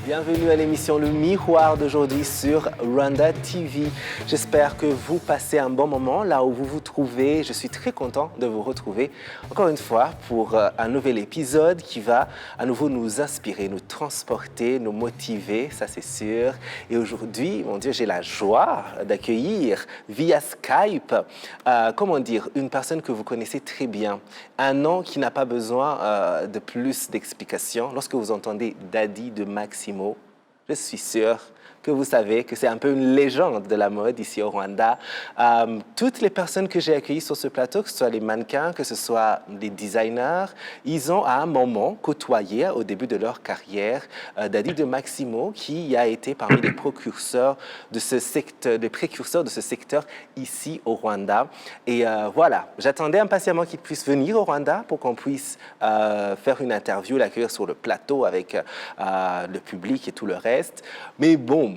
Bienvenue à l'émission Le Miroir d'aujourd'hui sur Rwanda TV. J'espère que vous passez un bon moment là où vous vous trouvez. Je suis très content de vous retrouver encore une fois pour un nouvel épisode qui va à nouveau nous inspirer, nous transporter, nous motiver, ça c'est sûr. Et aujourd'hui, mon Dieu, j'ai la joie d'accueillir via Skype, une personne que vous connaissez très bien. Un nom qui n'a pas besoin de plus d'explications. Lorsque vous entendez Daddy de Maximo, je suis sûr que vous savez que c'est un peu une légende de la mode ici au Rwanda. Toutes les personnes que j'ai accueillies sur ce plateau, que ce soit les mannequins, que ce soit les designers, ils ont à un moment côtoyé au début de leur carrière Daddy de Maximo, qui a été parmi les précurseurs de ce secteur ici au Rwanda. Et voilà, j'attendais impatiemment qu'il puisse venir au Rwanda pour qu'on puisse faire une interview, l'accueillir sur le plateau avec le public et tout le reste. Mais bon,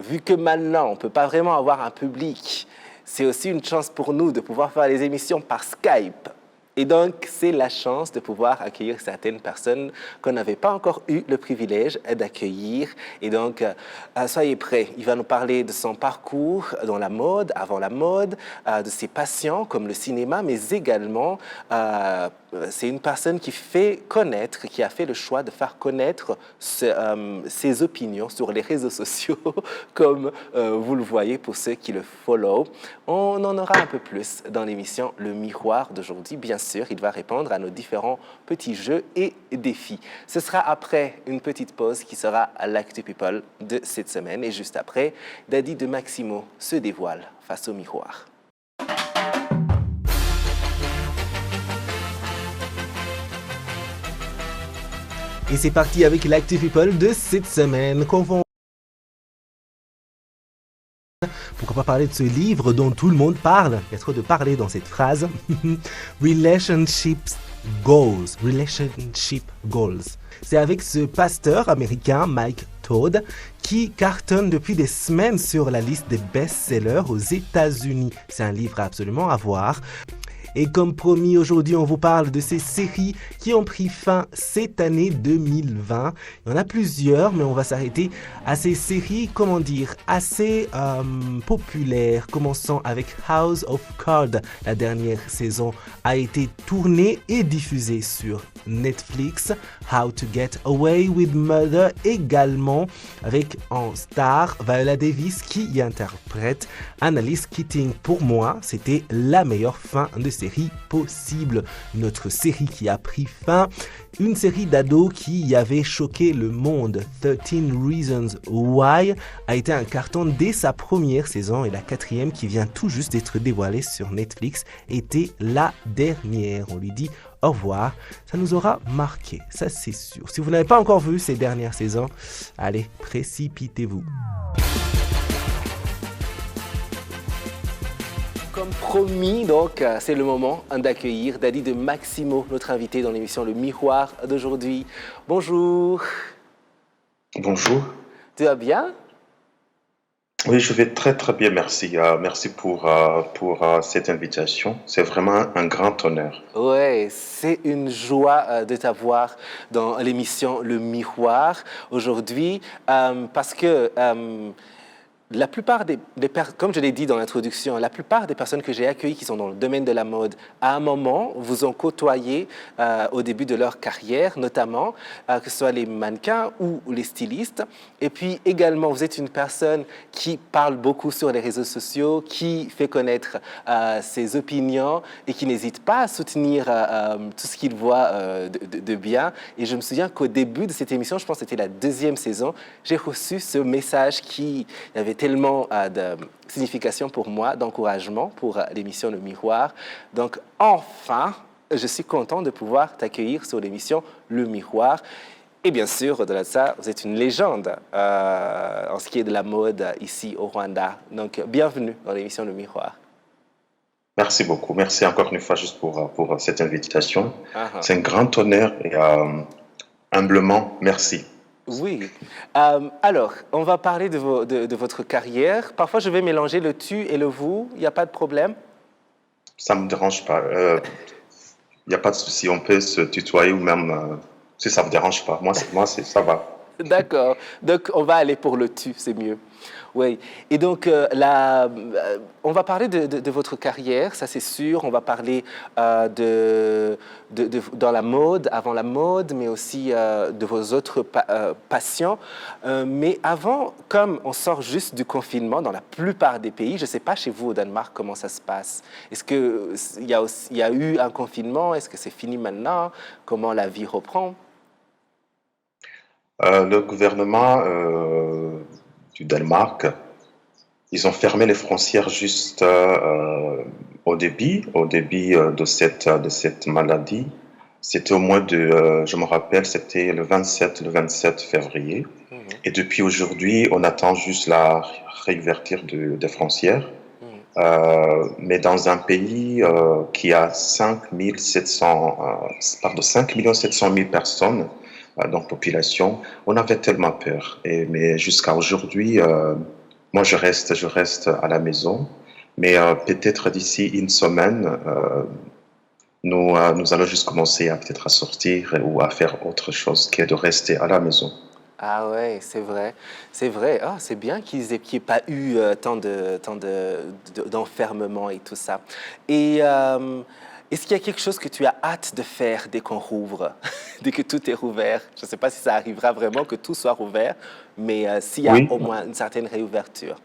vu que maintenant, on ne peut pas vraiment avoir un public, c'est aussi une chance pour nous de pouvoir faire les émissions par Skype. Et donc, c'est la chance de pouvoir accueillir certaines personnes qu'on n'avait pas encore eu le privilège d'accueillir. Et donc, soyez prêts. Il va nous parler de son parcours dans la mode, avant la mode, de ses passions comme le cinéma, mais également, c'est une personne qui a fait le choix de faire connaître ses opinions sur les réseaux sociaux, comme vous le voyez pour ceux qui le follow. On en aura un peu plus dans l'émission Le Miroir d'aujourd'hui. Bien sûr, il va répondre à nos différents petits jeux et défis. Ce sera après une petite pause qui sera à l'Actu People de cette semaine. Et juste après, Daddy de Maximo se dévoile face au miroir. Et c'est parti avec l'Actu People de cette semaine. Pourquoi pas parler de ce livre dont tout le monde parle? Il y a trop de parler dans cette phrase. Relationship Goals. C'est avec ce pasteur américain, Mike Todd, qui cartonne depuis des semaines sur la liste des best-sellers aux États-Unis. C'est un livre absolument à voir. Et comme promis, aujourd'hui, on vous parle de ces séries qui ont pris fin cette année 2020. Il y en a plusieurs, mais on va s'arrêter à ces séries, assez populaires. Commençons avec House of Cards. La dernière saison a été tournée et diffusée sur Netflix. How to Get Away with Murder également, avec en star Viola Davis qui y interprète Annalise Keating. Pour moi, c'était la meilleure fin de série possible. Une autre série qui a pris fin, une série d'ados qui avait choqué le monde. 13 Reasons Why a été un carton dès sa première saison et la quatrième qui vient tout juste d'être dévoilée sur Netflix était la dernière. On lui dit au revoir, ça nous aura marqué, ça c'est sûr. Si vous n'avez pas encore vu ces dernières saisons, allez, précipitez-vous. Comme promis, donc, c'est le moment d'accueillir Daddy de Maximo, notre invité dans l'émission Le Miroir d'aujourd'hui. Bonjour. Bonjour. Tu vas bien? Oui, je vais très très bien, merci. Merci pour cette invitation. C'est vraiment un grand honneur. Ouais, c'est une joie de t'avoir dans l'émission Le Miroir aujourd'hui parce que la plupart comme je l'ai dit dans l'introduction, la plupart des personnes que j'ai accueillies qui sont dans le domaine de la mode, à un moment, vous ont côtoyé au début de leur carrière, notamment, que ce soit les mannequins ou les stylistes. Et puis également, vous êtes une personne qui parle beaucoup sur les réseaux sociaux, qui fait connaître ses opinions et qui n'hésite pas à soutenir tout ce qu'il voit de bien. Et je me souviens qu'au début de cette émission, je pense que c'était la deuxième saison, j'ai reçu ce message qui avait tellement de signification pour moi, d'encouragement pour l'émission Le Miroir. Donc, enfin, je suis content de pouvoir t'accueillir sur l'émission Le Miroir. Et bien sûr, au-delà de ça, vous êtes une légende en ce qui est de la mode ici au Rwanda. Donc, bienvenue dans l'émission Le Miroir. Merci beaucoup. Merci encore une fois juste pour cette invitation. C'est un grand honneur et humblement, merci. Oui. Alors, on va parler de votre carrière. Parfois, je vais mélanger le tu et le vous. Il n'y a pas de problème? Ça ne me dérange pas. Il n'y a pas de souci. On peut se tutoyer ou même... si ça ne vous dérange pas. Moi, ça va. D'accord. Donc, on va aller pour le tu, c'est mieux. Oui. Et donc, on va parler de votre carrière, ça c'est sûr. On va parler dans la mode, avant la mode, mais aussi de vos autres passions. Mais avant, comme on sort juste du confinement dans la plupart des pays, je ne sais pas chez vous au Danemark comment ça se passe. Est-ce qu'il y a eu un confinement? Est-ce que c'est fini maintenant? Comment la vie reprend? Le gouvernement du Danemark, ils ont fermé les frontières juste au début de cette maladie. C'était au mois je me rappelle, c'était le 27 février. Et depuis aujourd'hui, on attend juste la réouverture des frontières. Mais dans un pays qui a 5 700 000 personnes, donc population, on avait tellement peur. Mais jusqu'à aujourd'hui, moi je reste à la maison. Mais peut-être d'ici une semaine, nous allons juste commencer à peut-être à sortir ou à faire autre chose que de rester à la maison. Ah ouais, c'est vrai, c'est vrai. Ah, c'est bien qu'il n'y ait pas eu d'enfermement et tout ça. Et est-ce qu'il y a quelque chose que tu as hâte de faire dès qu'on rouvre, dès que tout est rouvert? Je ne sais pas si ça arrivera vraiment que tout soit rouvert, mais s'il y a Oui, au moins une certaine réouverture.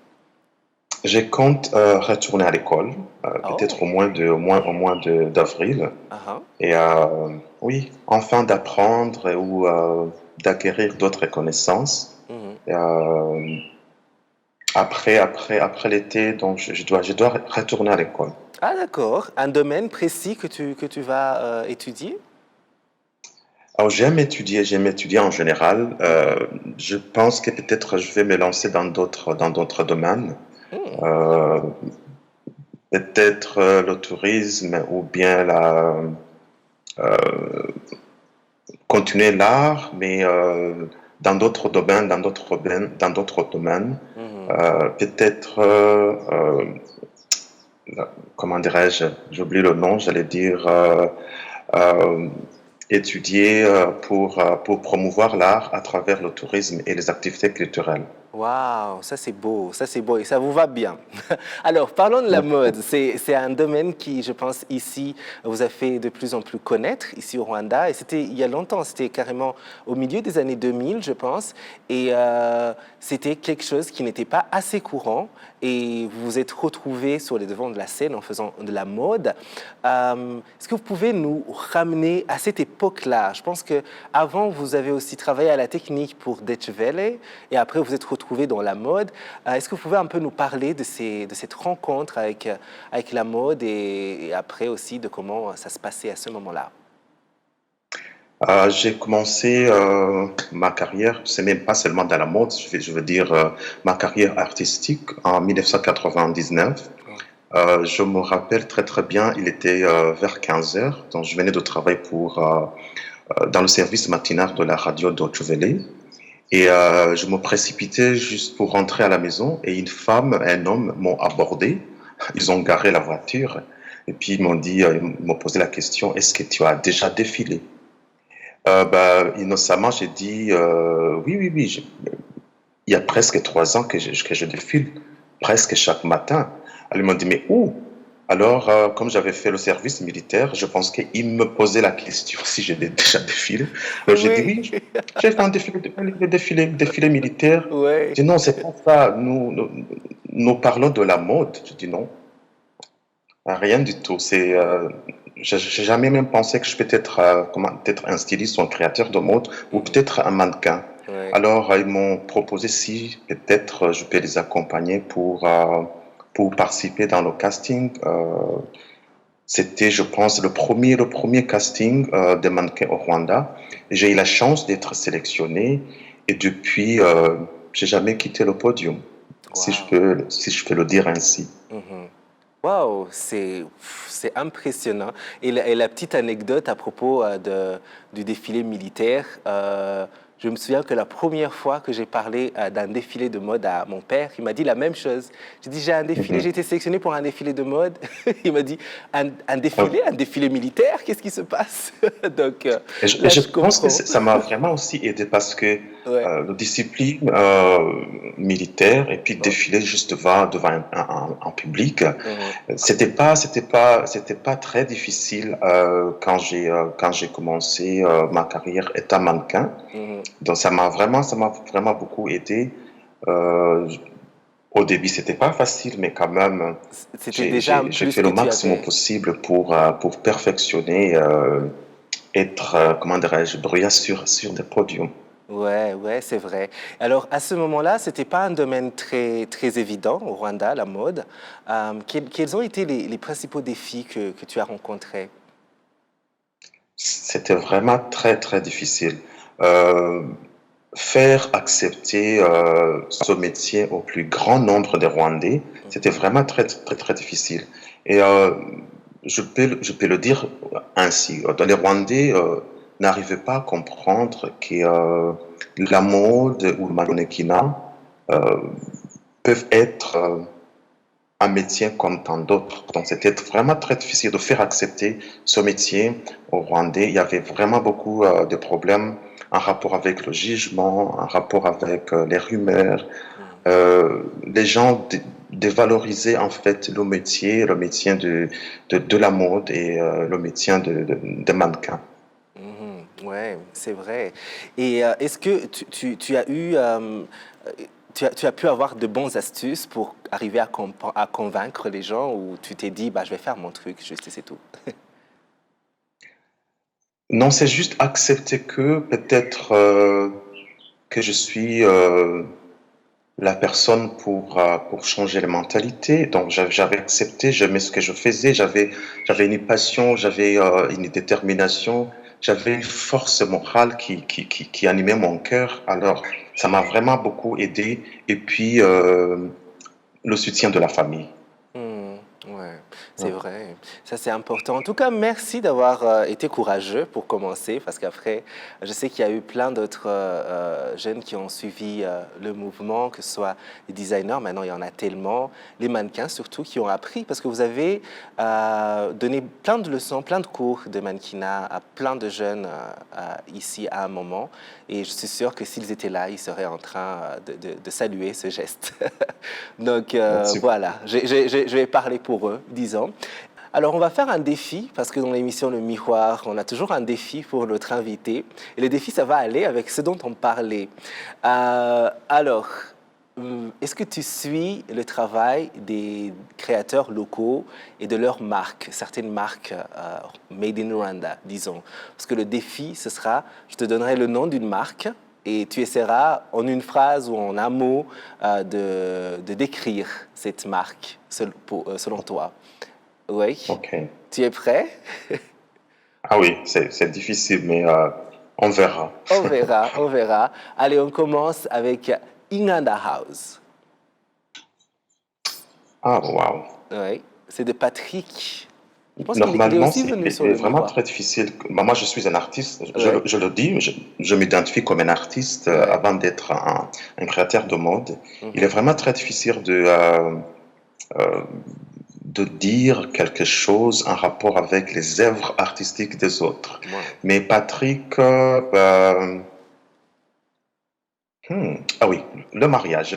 je compte retourner à l'école, peut-être Oh, au moins d'avril. ah, Et oui, enfin d'apprendre ou d'acquérir d'autres connaissances. mhm. Et, après l'été, donc je dois retourner à l'école. Ah, d'accord. Un domaine précis que tu vas étudier? Alors j'aime étudier en général. Je pense que peut-être je vais me lancer dans d'autres domaines. Hmm. Euh, Peut-être le tourisme ou bien euh, continuer l'art, mais dans d'autres domaines, dans d'autres domaines. Mhm. Peut-être, comment dirais-je, j'oublie le nom, j'allais dire euh, étudier pour promouvoir l'art à travers le tourisme et les activités culturelles. Waouh, ça c'est beau et ça vous va bien. Alors, parlons de la mode. C'est un domaine qui, je pense, ici, vous a fait de plus en plus connaître, ici au Rwanda. Et c'était il y a longtemps, c'était carrément au milieu des années 2000, je pense. Et c'était quelque chose qui n'était pas assez courant. Et vous vous êtes retrouvés sur les devants de la scène en faisant de la mode. Est-ce que vous pouvez nous ramener à cette époque-là? Je pense qu'avant, vous avez aussi travaillé à la technique pour Deutsche Welle et après, vous êtes retrouvé dans la mode. Est-ce que vous pouvez un peu nous parler de cette rencontre avec la mode et après aussi de comment ça se passait à ce moment-là? J'ai commencé ma carrière, c'est même pas seulement dans la mode, je veux dire ma carrière artistique en 1999. Je me rappelle très très bien, il était vers 15 heures, donc je venais de travailler dans le service matinal de la radio Deutsche Welle. Et je me précipitais juste pour rentrer à la maison et une femme, un homme m'ont abordé. Ils ont garé la voiture et puis ils m'ont posé la question, est-ce que tu as déjà défilé? Innocemment, j'ai dit oui, oui, oui. Il y a presque 3 ans que je défile, presque chaque matin. Elle m'a dit, mais où? Alors, comme j'avais fait le service militaire, je pense qu'il me posait la question si j'ai déjà défilé. Alors, j'ai dit, Oui, oui, j'ai fait un défilé militaire. oui. Je dis, non, c'est pas ça. Nous parlons de la mode. Je dis, non, rien du tout. J'ai jamais même pensé que je peux être, peut-être un styliste ou un créateur de mode ou Mhm. peut-être un mannequin. Ouais. Alors, ils m'ont proposé si peut-être je peux les accompagner pour participer dans le casting. C'était, je pense, le premier casting de mannequin au Rwanda. J'ai eu la chance d'être sélectionné et depuis, j'ai jamais quitté le podium, Waouh. si je peux le dire ainsi. Mhm. Waouh, c'est impressionnant. Et la petite anecdote à propos du défilé militaire, je me souviens que la première fois que j'ai parlé d'un défilé de mode à mon père, il m'a dit la même chose. J'ai dit, j'ai Mhm. été sélectionné pour un défilé de mode. Il m'a dit, Euh, un défilé militaire, qu'est-ce qui se passe? Donc Et là, je je pense que comprends. ça m'a vraiment aussi aidé parce que Ouais. de discipline militaire et puis Oh. défiler juste devant un public. Mhm. C'était pas très difficile quand j'ai commencé ma carrière étant mannequin. Mhm. Donc ça m'a vraiment beaucoup aidé. Euh, Au début, c'était pas facile, mais quand même, C'était déjà un j'ai plus fait que le tu maximum avais. possible pour perfectionner, être, comment dirais-je, brillant sur des podiums. Ouais, ouais, c'est vrai. Alors, à ce moment-là, c'était pas un domaine très, très évident au Rwanda, la mode. Quels ont été les principaux défis que tu as rencontrés? C'était vraiment très difficile. Euh, Faire accepter ce métier au plus grand nombre de Rwandais, c'était vraiment très difficile. Et je peux le dire ainsi. Les Rwandais n'arrivaient pas à comprendre que la mode ou le mannequinat euh, peuvent être un métier comme tant d'autres. Donc c'était vraiment très difficile de faire accepter ce métier aux Rwandais. Il y avait vraiment beaucoup de problèmes en rapport avec le jugement, en rapport avec les rumeurs. Mhm. Les gens dévalorisaient en fait le métier de la mode et le métier de mannequin. Mhm. Ouais, c'est vrai. Et est-ce que tu as eu, tu as pu avoir de bonnes astuces pour arriver à convaincre les gens ou tu t'es dit, bah, je vais faire mon truc, juste et c'est tout? Non, c'est juste accepter que peut-être que je suis la personne pour changer les mentalités. Donc j'avais accepté, j'aimais ce que je faisais, j'avais une passion, j'avais une détermination, j'avais une force morale qui animait mon cœur. Alors ça m'a vraiment beaucoup aidé. Et puis le soutien de la famille. Hmm, ouais, c'est vrai. Ça, c'est important. En tout cas, merci d'avoir été courageux pour commencer, parce qu'après, je sais qu'il y a eu plein d'autres jeunes qui ont suivi le mouvement, que ce soit les designers, maintenant il y en a tellement, les mannequins surtout, qui ont appris, parce que vous avez donné plein de leçons, plein de cours de mannequinat à plein de jeunes ici à un moment. Et je suis sûr que s'ils étaient là, ils seraient en train de saluer ce geste. Donc Merci. voilà, je vais parler pour eux, disons. Alors on va faire un défi, parce que dans l'émission Le Miroir, on a toujours un défi pour notre invité. Et le défi, ça va aller avec ce dont on parlait. Alors, est-ce que tu suis le travail des créateurs locaux et de leurs marques, certaines marques made in Rwanda, disons? Parce que le défi, ce sera, je te donnerai le nom d'une marque et tu essaieras en une phrase ou en un mot de décrire cette marque selon toi. Oui. OK. Tu es prêt? Ah oui, c'est difficile, mais on verra. On verra, on verra. Allez, on commence avec Inganda House. Ah, waouh. Oui, c'est de Patrick. Je pense qu'il est Normalement, aussi venu sur est le vraiment miroir. très difficile. Moi, je suis un artiste, Oui, je le dis, je m'identifie comme un artiste oui. avant d'être un créateur de mode. Il est Mhm. vraiment très difficile euh, de dire quelque chose en rapport avec les œuvres artistiques des autres. Ouais. Mais Patrick, ah oui, le mariage,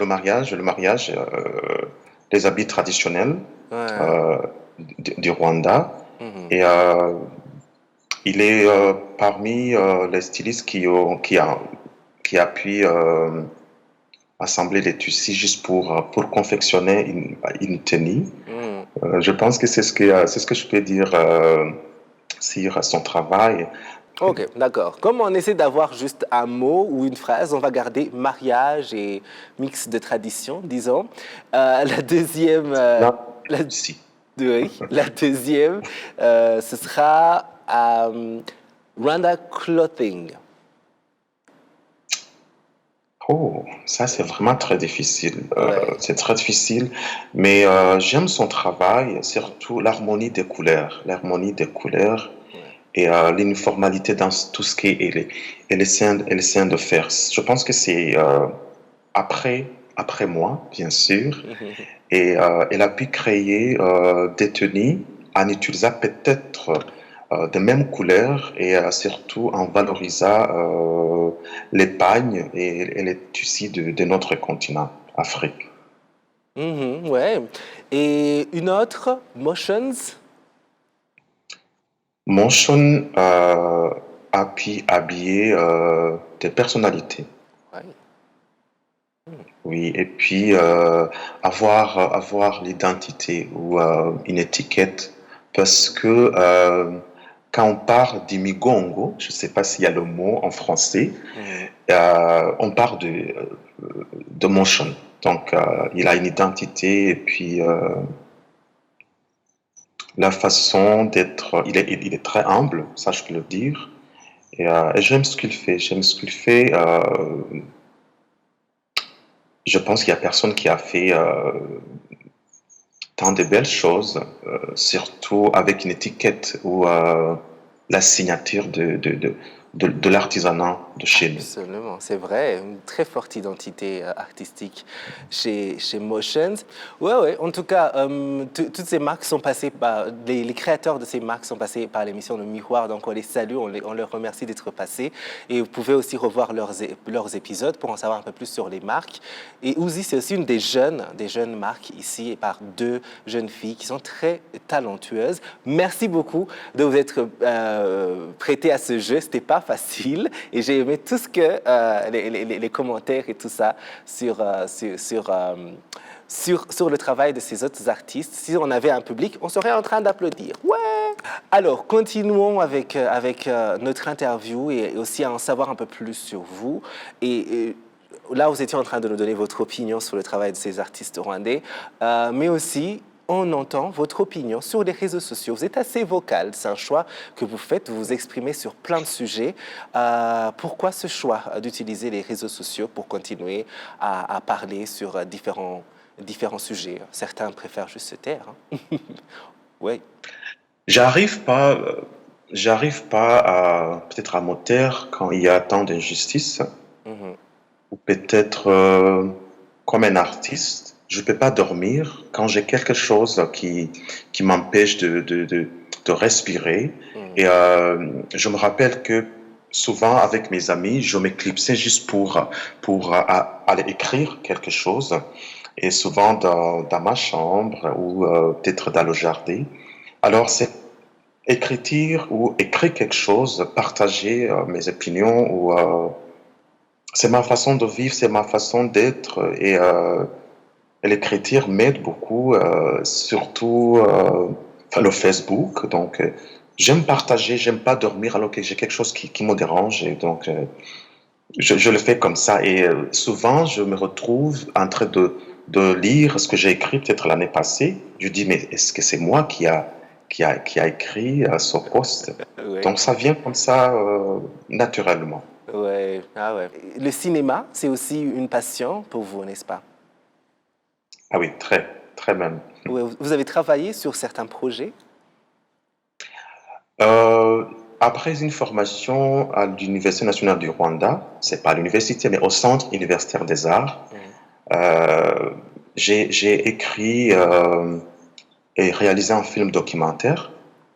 les habits traditionnels Ouais. euh, du Rwanda. Mhm. Et il est parmi les stylistes qui a pu assembler les tissus juste pour confectionner une tenue. Mhm. Je pense que c'est ce que je peux dire sur son travail. Ok, d'accord. Comme on essaie d'avoir juste un mot ou une phrase, on va garder mariage et mix de tradition, disons. La deuxième, Là, la, ici. oui, la deuxième, ce sera Rwanda Clothing. Oh, ça c'est vraiment très difficile. Ouais. C'est très difficile, mais j'aime son travail, surtout l'harmonie des couleurs Ouais. et l'uniformalité dans tout ce qui est et les scènes de faire. Je pense que c'est après moi, bien sûr, et elle a pu créer des tenues en utilisant peut-être de même couleur et surtout en valorisant les pagnes et les tissus de notre continent, Afrique. Ouais. Et une autre, Motions? Motion a pu habiller des personnalités. Ouais. Oui, et puis avoir l'identité ou une étiquette, parce que quand on parle d'imigongo, je ne sais pas s'il y a le mot en français, Mhm. on parle de motion. Donc, il a une identité et puis la façon d'être, il est très humble, ça je peux le dire. Et j'aime ce qu'il fait. J'aime ce qu'il fait. Je pense qu'il n'y a personne qui a fait tant de belles choses, surtout avec une étiquette ou la signature de l'artisanat de chez nous. Absolument, c'est vrai, une très forte identité artistique chez Motions. Ouais, ouais, en tout cas, toutes ces marques sont passées par, les créateurs de ces marques sont passés par l'émission de Miroir, donc on les salue, on leur remercie d'être passés. Et vous pouvez aussi revoir leurs épisodes pour en savoir un peu plus sur les marques. Et Ouzi, c'est aussi une des jeunes marques ici, et par deux jeunes filles qui sont très talentueuses. Merci beaucoup de vous être prêté à ce jeu, c'était pas facile. Et j'ai aimé tout ce que les commentaires et tout ça sur le travail de ces autres artistes. Si on avait un public, on serait en train d'applaudir. Ouais! Alors, continuons avec notre interview et aussi à en savoir un peu plus sur vous. Et là, vous étiez en train de nous donner votre opinion sur le travail de ces artistes rwandais, mais aussi on entend votre opinion sur les réseaux sociaux. Vous êtes assez vocal, c'est un choix que vous faites, vous vous exprimez sur plein de sujets. Pourquoi ce choix d'utiliser les réseaux sociaux pour continuer à parler sur différents sujets? Certains préfèrent juste se taire. Hein. Oui. J'arrive pas, j'arrive pas à peut-être à me taire quand il y a tant d'injustice, Mhm. ou peut-être comme un artiste, je peux pas dormir quand j'ai quelque chose qui m'empêche de respirer. Mhm. Et je me rappelle que souvent avec mes amis, je m'éclipsais juste pour aller écrire quelque chose. Et souvent dans ma chambre ou peut-être dans le jardin. Alors c'est écrire ou écrire quelque chose, partager mes opinions ou c'est ma façon de vivre, c'est ma façon d'être et l'écriture m'aide beaucoup, surtout enfin, le Facebook. Donc j'aime partager, j'aime pas dormir alors que j'ai quelque chose qui me dérange et donc je le fais comme ça et souvent je me retrouve en train de lire ce que j'ai écrit peut-être l'année passée. Je dis mais est-ce que c'est moi qui a écrit ce post? Ouais. Donc ça vient comme ça naturellement. Ouais. Ah ouais. Le cinéma, c'est aussi une passion pour vous, n'est-ce pas? Ah oui, très, très même. Ouais, vous avez travaillé sur certains projets? Euh, Après une formation à l'Université nationale du Rwanda, c'est pas à l'université, mais au Centre universitaire des arts, Mhm. euh, j'ai écrit et réalisé un film documentaire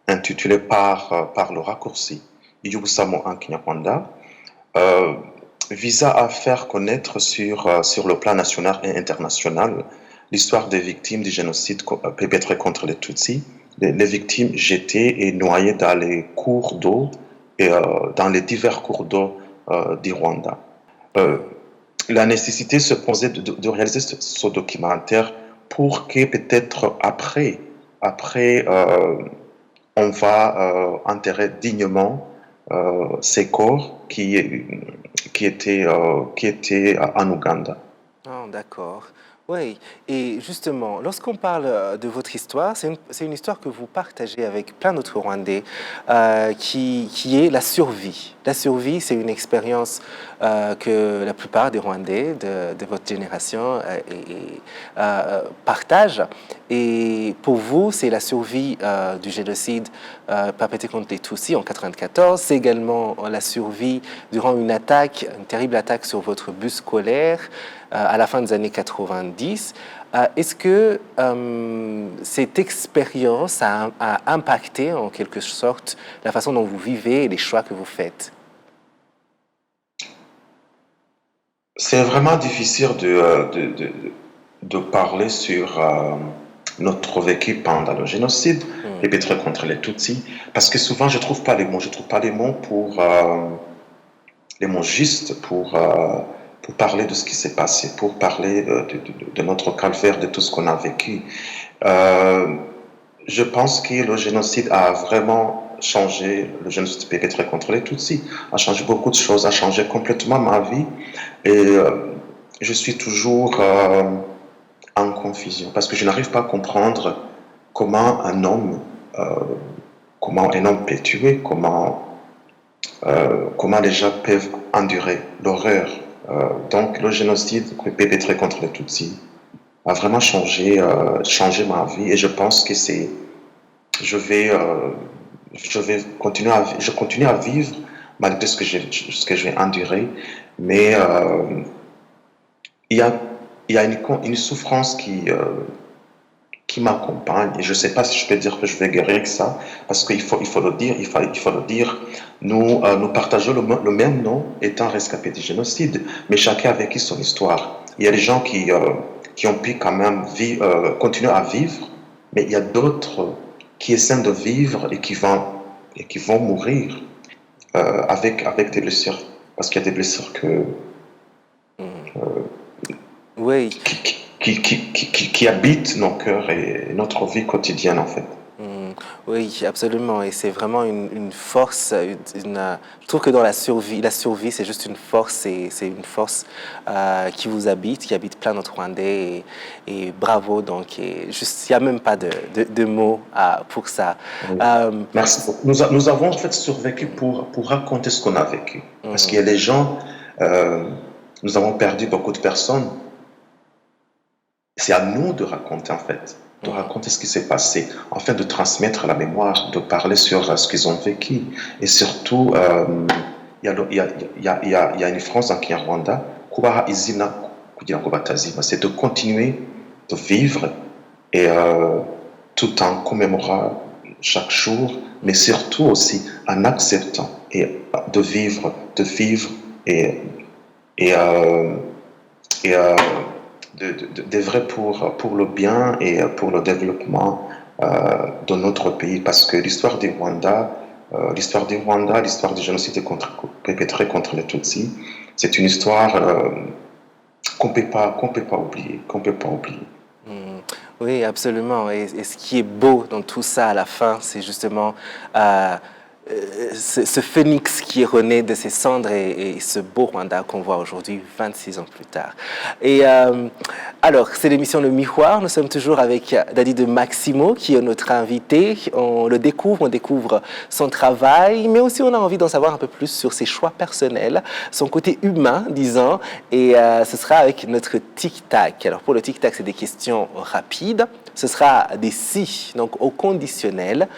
intitulé par le raccourci Iyubusamo en Kinyarwanda, euh, visa à faire connaître sur le plan national et international l'histoire des victimes du génocide perpétré contre les Tutsis, les victimes jetées et noyées dans les cours d'eau et dans les divers cours d'eau du Rwanda. Euh, la nécessité se posait de réaliser ce documentaire pour que peut-être après on va enterrer dignement ces corps qui étaient en Ouganda. Ah, d'accord. Oui, et justement, lorsqu'on parle de votre histoire, c'est une histoire que vous partagez avec plein d'autres Rwandais, qui est la survie. La survie, c'est une expérience que la plupart des Rwandais de votre génération partagent. Et pour vous, c'est la survie du génocide perpétré contre les Tutsis en 1994. C'est également la survie durant une terrible attaque sur votre bus scolaire. à la fin des années 90. Est-ce que cette expérience a impacté en quelque sorte la façon dont vous vivez et les choix que vous faites? C'est vraiment difficile de parler sur notre vécu pendant le génocide, perpétré contre les Tutsis, parce que souvent je trouve pas les mots, je trouve pas les mots pour les mots justes pour parler de ce qui s'est passé, pour parler de notre calvaire, de tout ce qu'on a vécu. Je pense que le génocide a vraiment changé, le génocide perpétré contre les Tutsis a changé beaucoup de choses, a changé complètement ma vie et je suis toujours en confusion parce que je n'arrive pas à comprendre comment un homme peut tuer, comment les gens peuvent endurer l'horreur. Donc le génocide perpétré contre les Tutsis a vraiment changé ma vie et je pense que je continue à vivre malgré ce que j'ai enduré, mais il y a une souffrance qui m'accompagne et je ne sais pas si je peux dire que je vais guérir avec ça parce qu'il faut le dire, nous partageons le même nom étant rescapés du génocide, mais chacun a vécu son histoire. Il y a des gens qui ont pu quand même continuer à vivre, mais il y a d'autres qui essaient de vivre et qui vont mourir avec des blessures, parce qu'il y a des blessures Oui. qui habitent nos cœurs et notre vie quotidienne en fait. Oui, absolument. Et c'est vraiment une force. Je trouve que dans la survie, c'est juste une force. C'est une force qui vous habite, qui habite plein d'autres Rwandais. Et bravo. Donc, il n'y a même pas de mots pour ça. Oui. Merci beaucoup. Nous avons en fait survécu pour raconter ce qu'on a vécu. Parce qu'il y a des gens, nous avons perdu beaucoup de personnes. C'est à nous de raconter en fait. De raconter ce qui s'est passé, afin de transmettre la mémoire, de parler sur ce qu'ils ont vécu. Et surtout, il y a une phrase en Kinyarwanda, kubaha izina kugira ngo batazima, c'est de continuer de vivre et tout en commémorant chaque jour, mais surtout aussi en acceptant et de vivre et d'œuvrer pour le bien et pour le développement de notre pays, parce que l'histoire du Rwanda, l'histoire du génocide perpétré contre les Tutsis, c'est une histoire qu'on peut pas oublier. Oui, absolument. Et ce qui est beau dans tout ça à la fin, c'est justement ce phénix qui est rené de ses cendres et ce beau Rwanda qu'on voit aujourd'hui, 26 ans plus tard. Et alors, c'est l'émission Le Miroir. Nous sommes toujours avec Daddy de Maximo, qui est notre invité. On découvre son travail, mais aussi on a envie d'en savoir un peu plus sur ses choix personnels, son côté humain, disons. Et ce sera avec notre tic-tac. Alors, pour le tic-tac, c'est des questions rapides. Ce sera des si, donc au conditionnel.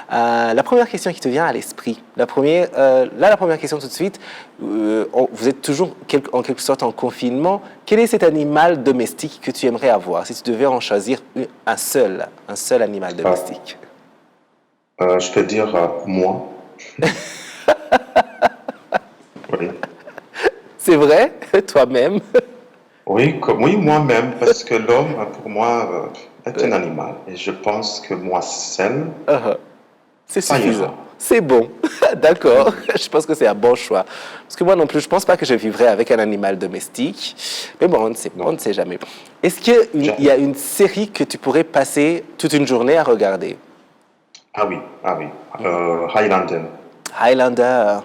La première question qui te vient à l'esprit, la première question tout de suite, vous êtes toujours en quelque sorte en confinement. Quel est cet animal domestique que tu aimerais avoir si tu devais en choisir un seul animal domestique? Je peux dire moi. Oui. C'est vrai? Toi-même? Oui, moi-même, parce que l'homme, pour moi, est un animal. Et je pense que moi seul, c'est suffisant. C'est bon. D'accord. Je pense que c'est un bon choix. Parce que moi non plus, je ne pense pas que je vivrais avec un animal domestique. Mais bon, on ne sait jamais. Est-ce qu'il y a une série que tu pourrais passer toute une journée à regarder? Ah oui. Highlander. Highlander.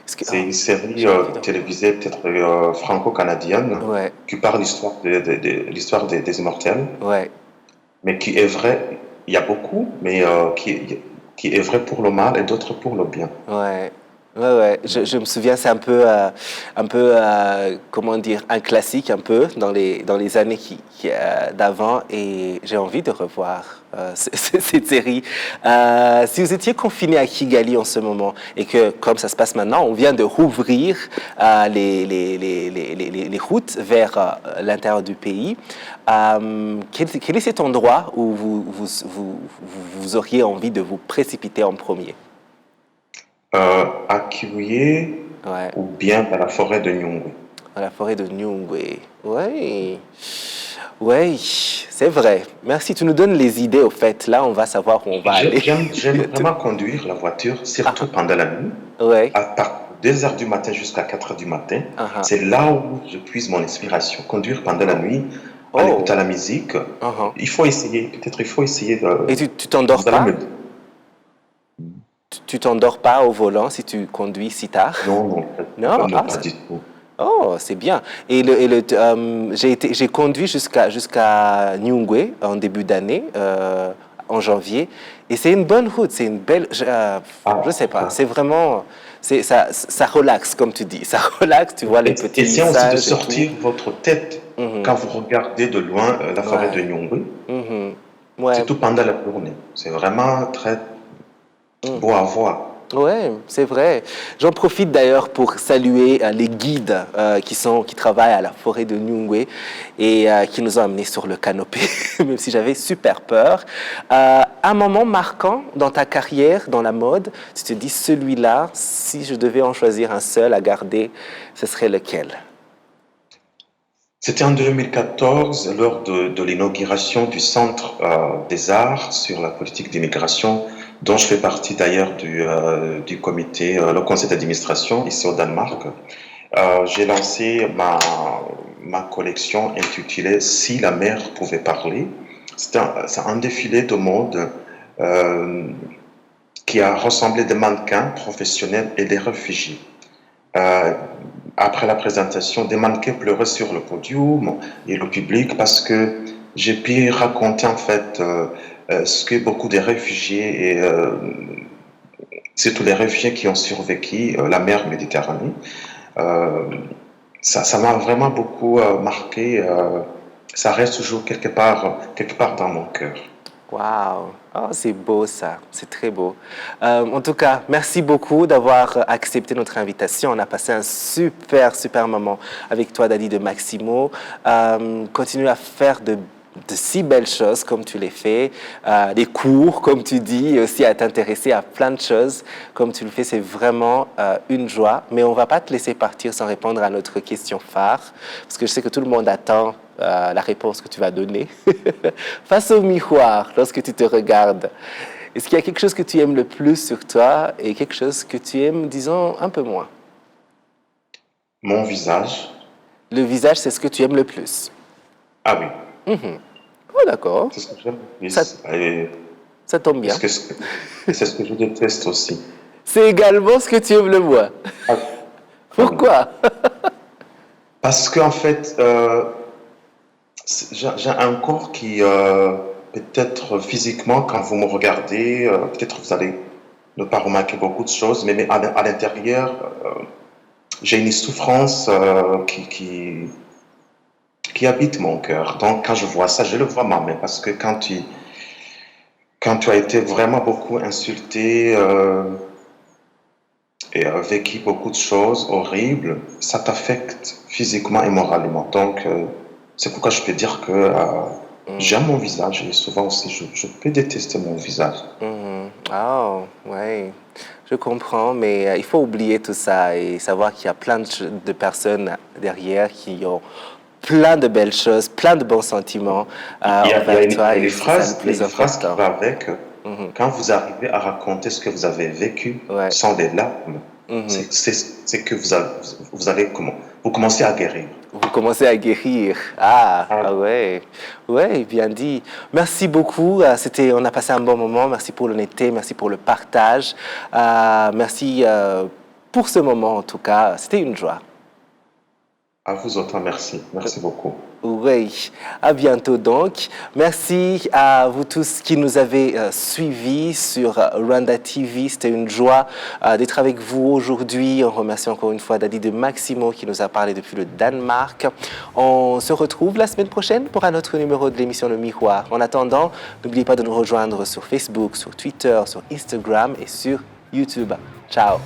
C'est une série télévisée, peut-être franco-canadienne, qui parle de l'histoire des immortels, mais qui est vraie. Il y a beaucoup, mais qui est vrai pour le mal et d'autres pour le bien. Ouais. Ouais, ouais. Je me souviens, c'est un peu, comment dire, un classique un peu dans les années d'avant et j'ai envie de revoir cette série. Si vous étiez confiné à Kigali en ce moment et que, comme ça se passe maintenant, on vient de rouvrir les routes vers l'intérieur du pays, quel est cet endroit où vous auriez envie de vous précipiter en premier? À Kibuye Ouais. ou bien dans la forêt de Nyungwe. Dans la forêt de Nyungwe. Oui, oui, c'est vrai. Merci, tu nous donnes les idées au fait. Là, on va savoir où on va aller. J'aime vraiment conduire la voiture, surtout pendant la nuit, Ouais. à partir de 2 heures du matin jusqu'à 4 heures du matin. Uh-huh. C'est là où je puise mon inspiration. Conduire pendant la nuit, en Oh. écoutant la musique, Uh-huh. il faut essayer, peut-être il faut essayer Et de... tu t'endors Vous allez pas? me... Tu t'endors pas au volant si tu conduis si tard? Non, non, Non? non, Ah, pas du tout. oh, c'est bien. J'ai conduit jusqu'à Nyungwe en début d'année, en janvier, et c'est une bonne route, c'est une belle, je Ah, sais pas, d'accord. c'est vraiment, ça relaxe comme tu dis, ça relaxe, tu vois les petits Essayez aussi de visages et tout. sortir votre tête quand vous regardez de loin la forêt de Ouais. Nyungwe, Mhm. Ouais. surtout pendant la journée. C'est vraiment très beau à voir. Ouais, c'est vrai. J'en profite d'ailleurs pour saluer les guides qui travaillent à la forêt de Nyungwe et qui nous ont amenés sur le canopé, même si j'avais super peur. Un moment marquant dans ta carrière, dans la mode, tu te dis celui-là, si je devais en choisir un seul à garder, ce serait lequel? C'était en 2014, lors de l'inauguration du Centre des Arts sur la politique d'immigration, dont je fais partie d'ailleurs du comité, le conseil d'administration ici au Danemark. J'ai lancé ma collection intitulée Si la mer pouvait parler. C'est un défilé de mode euh, qui a rassemblé des mannequins professionnels et des réfugiés. Euh, Après la présentation, des mannequins pleuraient sur le podium et le public parce que j'ai pu raconter en fait ce que beaucoup de réfugiés et surtout les réfugiés qui ont survécu la mer Méditerranée. Euh, Ça m'a vraiment beaucoup marqué. Ça reste toujours quelque part dans mon cœur. Waouh, oh, c'est beau ça, c'est très beau. En tout cas, merci beaucoup d'avoir accepté notre invitation. On a passé un super moment avec toi, Dadi de Maximo. Continue à faire de si belles choses comme tu les fais, des cours comme tu dis, et aussi à t'intéresser à plein de choses comme tu le fais. C'est vraiment une joie. Mais on ne va pas te laisser partir sans répondre à notre question phare, parce que je sais que tout le monde attend la réponse que tu vas donner. Face au miroir, lorsque tu te regardes, est-ce qu'il y a quelque chose que tu aimes le plus sur toi et quelque chose que tu aimes, disons, un peu moins? Mon visage. Le visage, c'est ce que tu aimes le plus. Ah oui, Oh, d'accord. c'est ce que j'aime le Ça, plus. Et ça tombe bien. c'est ce que je déteste aussi. C'est également ce que tu aimes le moins. Ah, ah oui. Pourquoi? Parce qu'en fait, j'ai un corps qui, peut-être physiquement, quand vous me regardez, peut-être vous allez ne pas remarquer beaucoup de choses, mais à l'intérieur, j'ai une souffrance qui habite mon cœur. Donc, quand je vois ça, je le vois moi-même. Parce que quand tu as été vraiment beaucoup insulté et vécu beaucoup de choses horribles, ça t'affecte physiquement et moralement. Donc, c'est pourquoi je peux dire que j'aime mon visage et souvent aussi, je peux détester mon visage. Ah, ouais, je comprends, mais il faut oublier tout ça et savoir qu'il y a plein de personnes derrière qui ont plein de belles choses, plein de bons sentiments envers toi et c'est ça le Il y a plus une phrase qui important. va avec. Quand vous arrivez à raconter ce que vous avez vécu Ouais. sans des larmes, c'est que vous allez comment? Vous commencez à guérir. Vous commencez à guérir. Ah, Ah, ah ouais. Ouais, bien dit. Merci beaucoup. On a passé un bon moment. Merci pour l'honnêteté. Merci pour le partage. Merci pour ce moment, en tout cas. C'était une joie. À vous autant, merci. Merci beaucoup. Oui, à bientôt donc. Merci à vous tous qui nous avez suivis sur Rwanda TV. C'était une joie d'être avec vous aujourd'hui. On remercie encore une fois Dadi de Maximo qui nous a parlé depuis le Danemark. On se retrouve la semaine prochaine pour un autre numéro de l'émission Le Miroir. En attendant, n'oubliez pas de nous rejoindre sur Facebook, sur Twitter, sur Instagram et sur YouTube. Ciao.